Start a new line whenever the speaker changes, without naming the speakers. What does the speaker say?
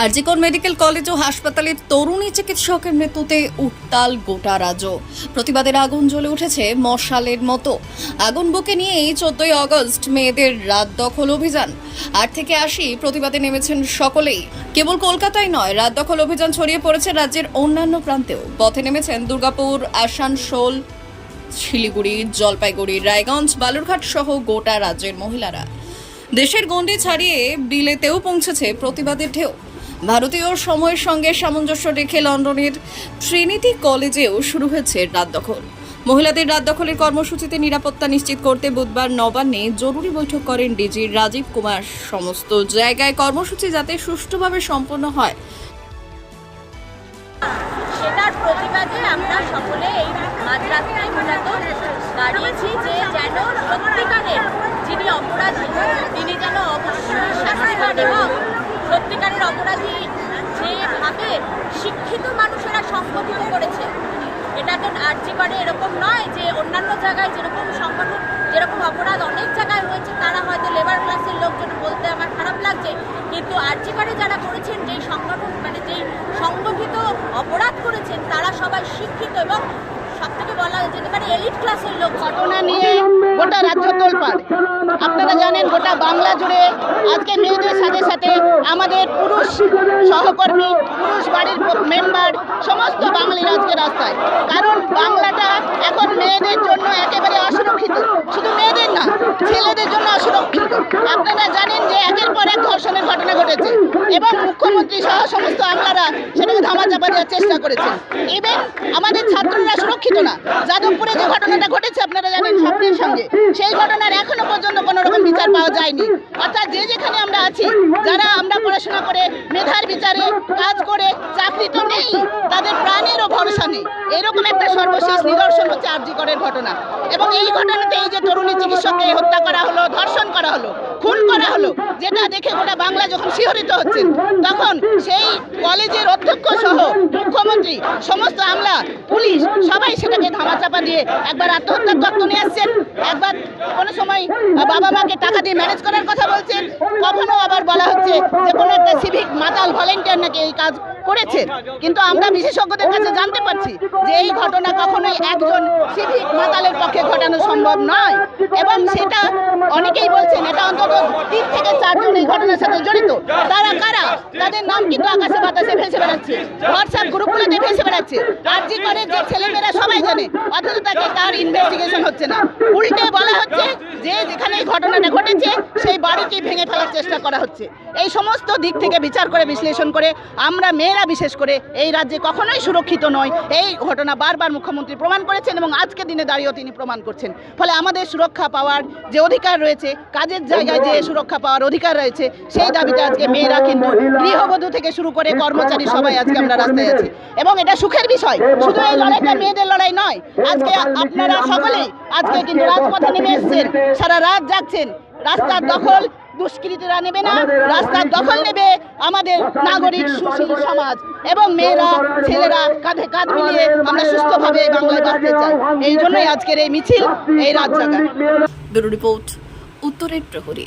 RG Kar medical college ও হাসপাতালের তরুণী চিকিৎসকের মৃত্যুতে উত্তাল গোটা রাজ্য। প্রতিবাদের আগুন জ্বলে উঠেছে মশালের মতো। আগুন বুকে নিয়েই 14ই আগস্ট মেয়েদের রাত দখল অভিযান। 8 থেকে 80 প্রতিবাদে নেমেছেন সকলেই। কেবল কলকাতায় নয়, রাত দখল অভিযান ছড়িয়ে পড়েছে রাজ্যের অন্যান্য প্রান্তেও। পথে নেমেছেন দুর্গাপুর, আসানসোল, শিলিগুড়ি, জলপাইগুড়ি, রায়গঞ্জ, বালুরঘাট সহ গোটা রাজ্যের মহিলারা। দেশের গণ্ডি ছাড়িয়ে বিলেতেও পৌঁছেছে প্রতিবাদের ঢেউ। ভারতীয় সময়ের সঙ্গে সামঞ্জস্য রেখে লন্ডনের ট্রিনিটি কলেজেও শুরু হয়েছে রাত দখল। মহিলাদের রাত দখলের কর্মসূচিতে নিরাপত্তা নিশ্চিত করতে বুধবার নবান্নে জরুরি বৈঠক করেন ডিজি রাজীব কুমার। সমস্ত জায়গায় কর্মসূচি যাতে সুষ্ঠুভাবে সম্পন্ন হয়
সেটার প্রতিবাদে আমরা সকলে এই মাঝরাত্রিতে মূলত দাঁড়িয়েছি যে যেন সত্যিকারের যিনি অপরাধী তিনি যেন অবশ্যই শাস্তি পান এবং সত্যিকারের অপরাধী যেভাবে শিক্ষিত মানুষেরা সংগঠিত করেছে, এটা তো আরজিকরে এরকম নয় যে অন্যান্য জায়গায় যেরকম সংগঠন যেরকম অপরাধ অনেক জায়গায় হয়েছে তারা হয়তো লেবার ক্লাসের লোকজন বলতে আমার খারাপ লাগছে, কিন্তু আরজিকরে যারা করেছেন যেই সংগঠন যেই সংগঠিত অপরাধ করেছেন তারা সবাই শিক্ষিত এবং সবথেকে বলা যেতে পারে এলিট ক্লাসের লোক।
ঘটনা নিয়ে গোটা রাজ্য তোলপাড়। আপনারা জানেন গোটা বাংলা জুড়ে আজকে মেয়েদের সাথে সাথে আমাদের পুরুষ সহকর্মী, পুরুষ বাড়ির মেম্বার সমস্ত বাঙালির আজকে রাস্তায়। কারণ বাংলাটা এখন মেয়েদের জন্য একেবারে অসুরক্ষিত, শুধু মেয়েদের না ছেলেদের জন্য অসুরক্ষিত। আপনারা জানেন যে একের পর এক ধর্ষণের ঘটনা ঘটেছে এবং মুখ্যমন্ত্রী সহ সমস্ত আমলারা সেটাকে ধামাচাপা দেওয়ার চেষ্টা করেছেন। ইভেন আমাদের ছাত্ররা সুরক্ষিত না। যাদবপুরে যে ঘটনাটা ঘটেছে আপনারা জানেন স্বপ্নের সঙ্গে, সেই ঘটনার এখনো পর্যন্ত কোনো রকম বিচার পাওয়া যায়নি। অর্থাৎ যে যেখানে আমরা আছি, যারা আমরা পড়াশোনা করে মেধার বিচারে কাজ করে চাকরি তো নেই, তাদের প্রাণেরও ভরসা নেই। এরকম একটা সর্বশেষ নিদর্শন হচ্ছে আরজিকরের ঘটনা। এবং এই ঘটনাতে এই যে তরুণী চিকিৎসককে হত্যা করা হলো, ধর্ষণ করা হলো, খুন করা হলো, যেটা দেখে গোটা বাংলা যখন শিহরিত হচ্ছেন, তখন সেই কলেজের অধ্যক্ষ সহ মুখ্যমন্ত্রী, সমস্ত আমলা, পুলিশ সবাই সেটাকে ধামাচাপা দিয়ে একবার আত্মহত্যার তত্ত্ব নিয়ে আসছেন, একবার কোনো সময় বাবা মাকে টাকা দিয়ে ম্যানেজ করার কথা বলছেন, কখনো আবার বলা হচ্ছে যে কোনো একটা সিভিক মাতাল ভলেন্টিয়ার নাকি এই কাজ করেছে। কিন্তু আমরা বিশেষজ্ঞদের কাছে জানতে পারছি যে এই ঘটনা কখনোই একজন সিভিক মাতালের পক্ষে ঘটানো সম্ভব নয়। এবং সেটা অনেকেই বলছেন এটা অন্তত 3 থেকে 4 জন এই ঘটনার সাথে জড়িত। তারা কারা? তাদের নাম কিন্তু আকাশে বাতাসে ভেসে বেড়াচ্ছে, হোয়াটসঅ্যাপ গ্রুপগুলোতে ভেসে বেড়াচ্ছে। আরজিকরের যে ছেলেমেয়েরা সবাই জানে, অথচ তার ইনভেস্টিগেশন হচ্ছে না। উল্টে বলা হচ্ছে যে যেখানে এই ঘটনাটা ঘটেছে সেই বাড়িটি ভেঙে ফেলার চেষ্টা করা হচ্ছে। এই সমস্ত দিক থেকে বিচার করে বিশ্লেষণ করে আমরা মেয়েরা বিশেষ করে এই রাজ্যে কখনোই সুরক্ষিত নয়। এই ঘটনা বারবার মুখ্যমন্ত্রী প্রমাণ করেছেন এবং আজকে দিনে দাঁড়িয়েও তিনি প্রমাণ করছেন। ফলে আমাদের সুরক্ষা পাওয়ার যে অধিকার রয়েছে, কাজের জায়গায় যে সুরক্ষা পাওয়ার অধিকার রয়েছে, সেই দাবিটা আজকে মেয়েরা কিন্তু গৃহবধূ থেকে শুরু করে কর্মচারী সবাই আজকে আমরা রাস্তায় আছি। এবং এটা সুখের বিষয়, শুধু এই লড়াইটা মেয়েদের লড়াই নয়। আজকে আপনারা সকলেই আজকে কিন্তু রাজপথে নেমে এসেছেন, সারা রাত যাচ্ছেন। রাস্তার দখল দুষ্কৃতীরা নেবে না, রাস্তার দখল নেবে আমাদের নাগরিক সুশীল সমাজ এবং মেয়েরা, ছেলেরা কাঁধে কাঁধ মিলিয়ে আমরা সুস্থভাবে বাংলায় বাঁচতে চাই। এই জন্যই আজকের এই মিছিল, এই রাত জাগা।
ব্যুরো রিপোর্ট, উত্তরের প্রহরী।